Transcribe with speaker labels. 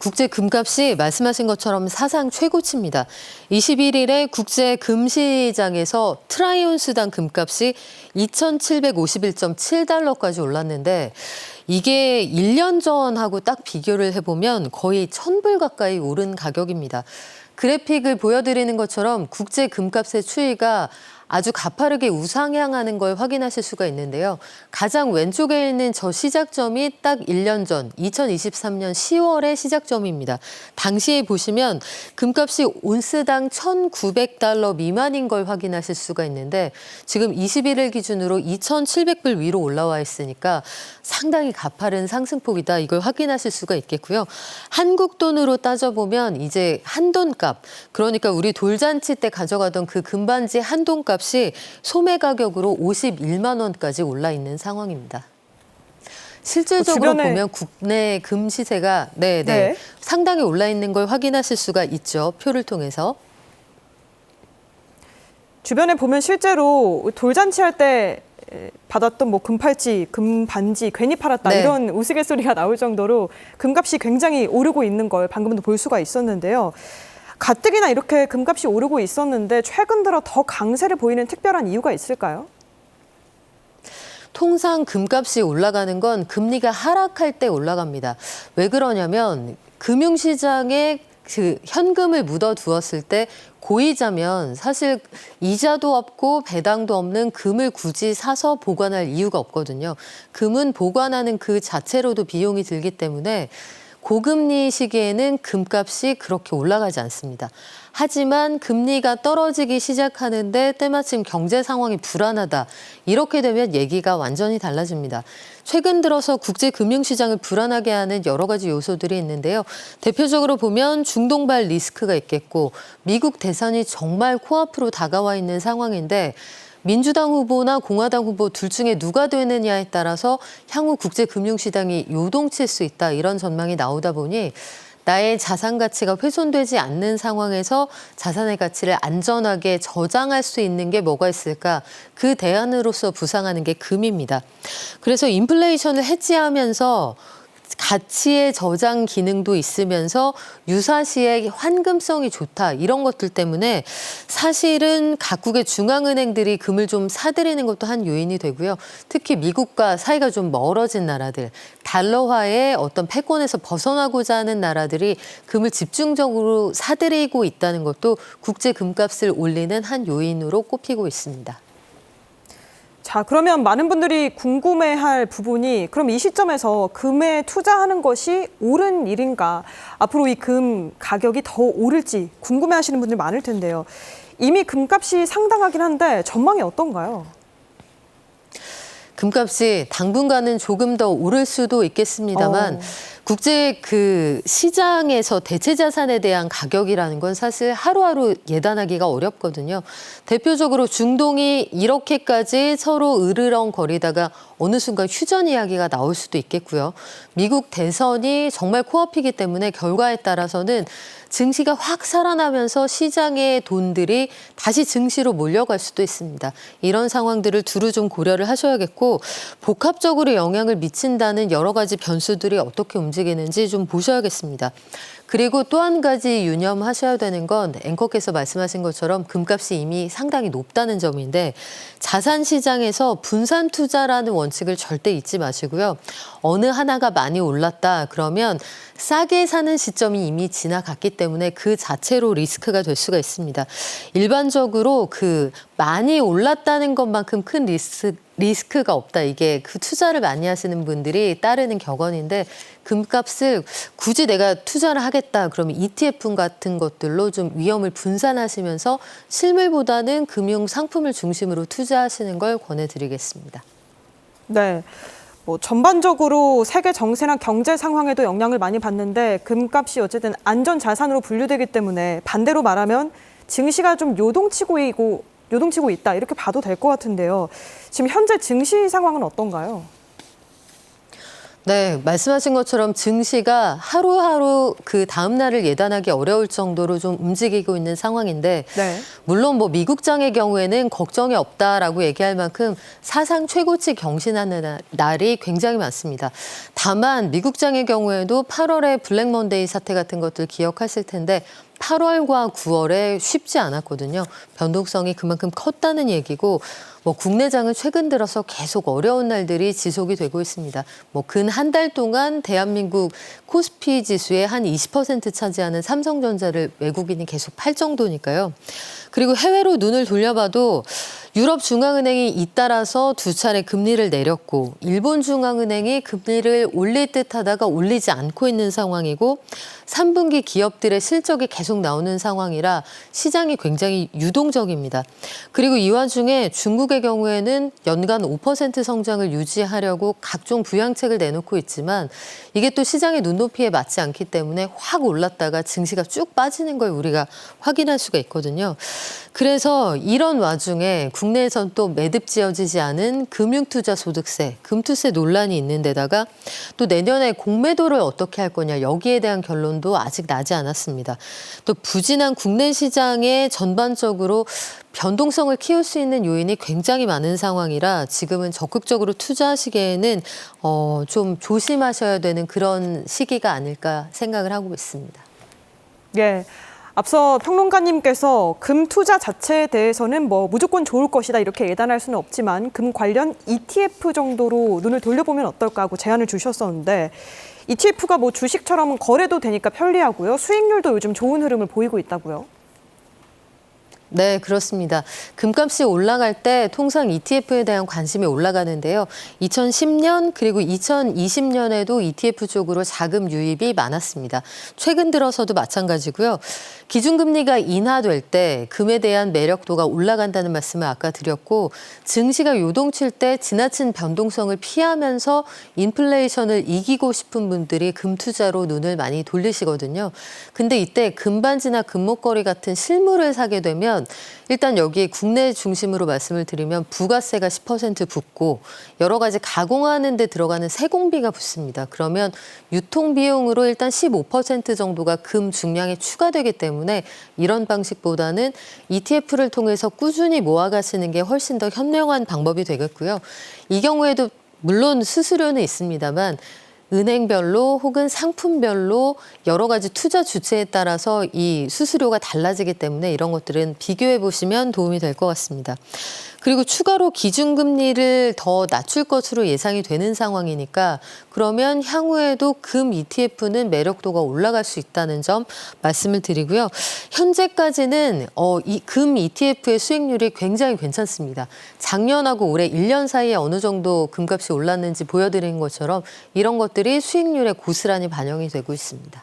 Speaker 1: 국제 금값이 말씀하신 것처럼 사상 최고치입니다. 21일에 국제 금시장에서 트라이온스당 금값이 2,751.7달러까지 올랐는데 이게 1년 전하고 딱 비교를 해보면 거의 1,000불 가까이 오른 가격입니다. 그래픽을 보여드리는 것처럼 국제 금값의 추이가 아주 가파르게 우상향하는 걸 확인하실 수가 있는데요. 가장 왼쪽에 있는 저 시작점이 딱 1년 전 2023년 10월의 시작점입니다. 당시에 보시면 금값이 온스당 1,900달러 미만인 걸 확인하실 수가 있는데 지금 21일 기준으로 2,700불 위로 올라와 있으니까 상당히 가파른 상승폭이다. 이걸 확인하실 수가 있겠고요. 한국 돈으로 따져보면 이제 한돈값, 그러니까 우리 돌잔치 때 가져가던 그 금반지 한돈값 이 소매 가격으로 51만 원까지 올라 있는 상황입니다. 실질적으로 보면 국내 금 시세가 상당히 올라 있는 걸 확인하실 수가 있죠. 표를 통해서.
Speaker 2: 주변에 보면 실제로 돌잔치 할 때 받았던 뭐 금팔찌, 금반지 괜히 팔았다 이런 우스갯소리가 나올 정도로 금값이 굉장히 오르고 있는 걸 방금도 볼 수가 있었는데요. 가뜩이나 이렇게 금값이 오르고 있었는데 최근 들어 더 강세를 보이는 특별한 이유가 있을까요?
Speaker 1: 통상 금값이 올라가는 건 금리가 하락할 때 올라갑니다. 왜 그러냐면 금융시장에 그 현금을 묻어두었을 때 고이자면 사실 이자도 없고 배당도 없는 금을 굳이 사서 보관할 이유가 없거든요. 금은 보관하는 그 자체로도 비용이 들기 때문에 고금리 시기에는 금값이 그렇게 올라가지 않습니다. 하지만 금리가 떨어지기 시작하는데 때마침 경제 상황이 불안하다. 이렇게 되면 얘기가 완전히 달라집니다. 최근 들어서 국제 금융시장을 불안하게 하는 여러 가지 요소들이 있는데요. 대표적으로 보면 중동발 리스크가 있겠고 미국 대선이 정말 코앞으로 다가와 있는 상황인데 민주당 후보나 공화당 후보 둘 중에 누가 되느냐에 따라서 향후 국제금융시장이 요동칠 수 있다. 이런 전망이 나오다 보니 나의 자산 가치가 훼손되지 않는 상황에서 자산의 가치를 안전하게 저장할 수 있는 게 뭐가 있을까? 그 대안으로서 부상하는 게 금입니다. 그래서 인플레이션을 해지하면서 가치의 저장 기능도 있으면서 유사시의 환금성이 좋다. 이런 것들 때문에 사실은 각국의 중앙은행들이 금을 좀 사들이는 것도 한 요인이 되고요. 특히 미국과 사이가 좀 멀어진 나라들, 달러화의 어떤 패권에서 벗어나고자 하는 나라들이 금을 집중적으로 사들이고 있다는 것도 국제 금값을 올리는 한 요인으로 꼽히고 있습니다.
Speaker 2: 자, 그러면 많은 분들이 궁금해할 부분이 그럼 이 시점에서 금에 투자하는 것이 옳은 일인가? 앞으로 이 금 가격이 더 오를지 궁금해하시는 분들 많을 텐데요. 이미 금값이 상당하긴 한데 전망이 어떤가요?
Speaker 1: 금값이 당분간은 조금 더 오를 수도 있겠습니다만 국제 그 시장에서 대체 자산에 대한 가격이라는 건 사실 하루하루 예단하기가 어렵거든요. 대표적으로 중동이 이렇게까지 서로 으르렁거리다가 어느 순간 휴전 이야기가 나올 수도 있겠고요. 미국 대선이 정말 코앞이기 때문에 결과에 따라서는 증시가 확 살아나면서 시장의 돈들이 다시 증시로 몰려갈 수도 있습니다. 이런 상황들을 두루 좀 고려를 하셔야겠고 복합적으로 영향을 미친다는 여러 가지 변수들이 어떻게 움직이는지 좀 보셔야겠습니다. 그리고 또 한 가지 유념하셔야 되는 건 앵커께서 말씀하신 것처럼 금값이 이미 상당히 높다는 점인데 자산 시장에서 분산 투자라는 원칙을 절대 잊지 마시고요. 어느 하나가 많이 올랐다 그러면 싸게 사는 시점이 이미 지나갔기 때문에 그 자체로 리스크가 될 수가 있습니다. 일반적으로 그 많이 올랐다는 것만큼 큰 리스크가 없다. 이게 그 투자를 많이 하시는 분들이 따르는 격언인데 금값을 굳이 내가 투자를 하겠다 그러면 ETF 같은 것들로 좀 위험을 분산하시면서 실물보다는 금융 상품을 중심으로 투자하시는 걸 권해드리겠습니다.
Speaker 2: 네. 뭐 전반적으로 세계 정세나 경제 상황에도 영향을 많이 받는데 금값이 어쨌든 안전 자산으로 분류되기 때문에 반대로 말하면 증시가 좀 요동치고 있다 이렇게 봐도 될 것 같은데요. 지금 현재 증시 상황은 어떤가요?
Speaker 1: 네, 말씀하신 것처럼 증시가 하루하루 그 다음 날을 예단하기 어려울 정도로 좀 움직이고 있는 상황인데
Speaker 2: 네.
Speaker 1: 물론 뭐 미국장의 경우에는 걱정이 없다라고 얘기할 만큼 사상 최고치 경신하는 날이 굉장히 많습니다. 다만 미국장의 경우에도 8월에 블랙 먼데이 사태 같은 것들 기억하실 텐데 8월과 9월에 쉽지 않았거든요. 변동성이 그만큼 컸다는 얘기고 뭐 국내장은 최근 들어서 계속 어려운 날들이 지속이 되고 있습니다. 뭐 근 한 달 동안 대한민국 코스피 지수의 한 20% 차지하는 삼성전자를 외국인이 계속 팔 정도니까요. 그리고 해외로 눈을 돌려봐도 유럽 중앙은행이 잇따라서 두 차례 금리를 내렸고 일본 중앙은행이 금리를 올릴 듯 하다가 올리지 않고 있는 상황이고 3분기 기업들의 실적이 계속 나오는 상황이라 시장이 굉장히 유동적입니다. 그리고 이 와중에 중국의 경우에는 연간 5% 성장을 유지하려고 각종 부양책을 내놓고 있지만 이게 또 시장의 눈높이에 맞지 않기 때문에 확 올랐다가 증시가 쭉 빠지는 걸 우리가 확인할 수가 있거든요. 그래서 이런 와중에 국내에선 또 매듭지어지지 않은 금융투자소득세, 금투세 논란이 있는 데다가 또 내년에 공매도를 어떻게 할 거냐 여기에 대한 결론도 아직 나지 않았습니다. 또 부진한 국내 시장에 전반적으로 변동성을 키울 수 있는 요인이 굉장히 많은 상황이라 지금은 적극적으로 투자하시기에는 좀 조심하셔야 되는 그런 시기가 아닐까 생각을 하고 있습니다.
Speaker 2: 예. 앞서 평론가님께서 금 투자 자체에 대해서는 뭐 무조건 좋을 것이다 이렇게 예단할 수는 없지만 금 관련 ETF 정도로 눈을 돌려보면 어떨까 하고 제안을 주셨었는데 ETF가 뭐 주식처럼 거래도 되니까 편리하고요. 수익률도 요즘 좋은 흐름을 보이고 있다고요.
Speaker 1: 네, 그렇습니다. 금값이 올라갈 때 통상 ETF에 대한 관심이 올라가는데요. 2010년 그리고 2020년에도 ETF 쪽으로 자금 유입이 많았습니다. 최근 들어서도 마찬가지고요. 기준금리가 인하될 때 금에 대한 매력도가 올라간다는 말씀을 아까 드렸고 증시가 요동칠 때 지나친 변동성을 피하면서 인플레이션을 이기고 싶은 분들이 금 투자로 눈을 많이 돌리시거든요. 근데 이때 금반지나 금목걸이 같은 실물을 사게 되면 일단 여기에 국내 중심으로 말씀을 드리면 부가세가 10% 붙고 여러 가지 가공하는 데 들어가는 세공비가 붙습니다. 그러면 유통비용으로 일단 15% 정도가 금 중량에 추가되기 때문에 이런 방식보다는 ETF를 통해서 꾸준히 모아가시는 게 훨씬 더 현명한 방법이 되겠고요. 이 경우에도 물론 수수료는 있습니다만 은행별로 혹은 상품별로 여러 가지 투자 주체에 따라서 이 수수료가 달라지기 때문에 이런 것들은 비교해 보시면 도움이 될 것 같습니다. 그리고 추가로 기준금리를 더 낮출 것으로 예상이 되는 상황이니까 그러면 향후에도 금 ETF는 매력도가 올라갈 수 있다는 점 말씀을 드리고요. 현재까지는 이 금 ETF의 수익률이 굉장히 괜찮습니다. 작년하고 올해 1년 사이에 어느 정도 금값이 올랐는지 보여드린 것처럼 이런 것들이 수익률에 고스란히 반영이 되고 있습니다.